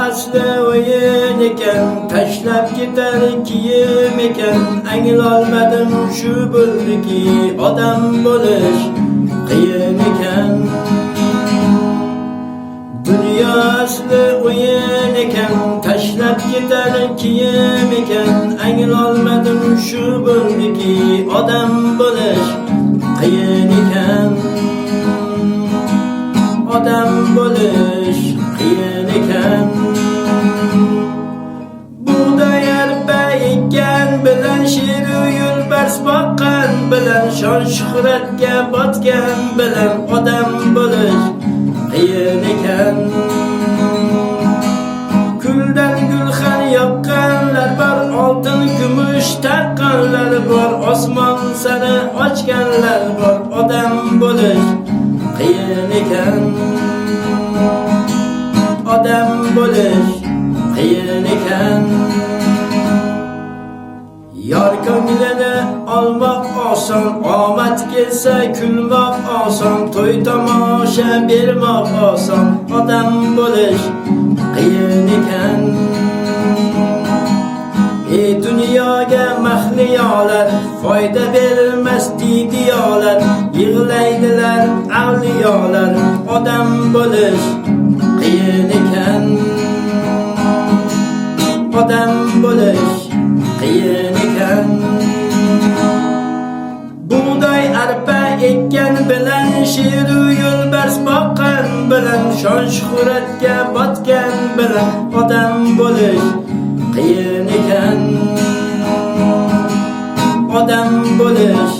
asli o'yin ekan, tashlab ketar kiyim ekan. Anglolmadim shu bo'ldiki, odam bo'lish qiyin ekan. Dunyo asli o'yin ekan, tashlab ketar kiyim ekan. Anglolmadim shu bo'ldiki, odam bo'lish qiyin ekan. Odam bo'lish qiyin ekan. Buğday arpa ekkan bilan, sheru yo'lbars boqqan bilan, shon shuhratga botgan bilan, odam bo'lish qiyin ekan. Kuldan gulxan yoqqanlar bor, oltin kumush taqqanlar bor, osmon sari ochganlar bor, odam bo'lish qiyin ekan. Odam bo'lish qiyin ekan. Yor ko'nglini olmoq oson, omad kelsa kulmoq oson, to'y tomosha bermoq oson, odam bo'lish qiyin ekan. Ey dunyoga mahliyolar, foyda bermas didiyolar, yig'laydilar avliyolar, odam bo'lish qiyin ekan. Odam bo'lish qiyin ekan. Buğday arpa ekkan bilan, sheru yo'lbars boqqan bilan, shon shuhratga botgan bilan, odam bo'lish qiyin ekan. Odam bo'lish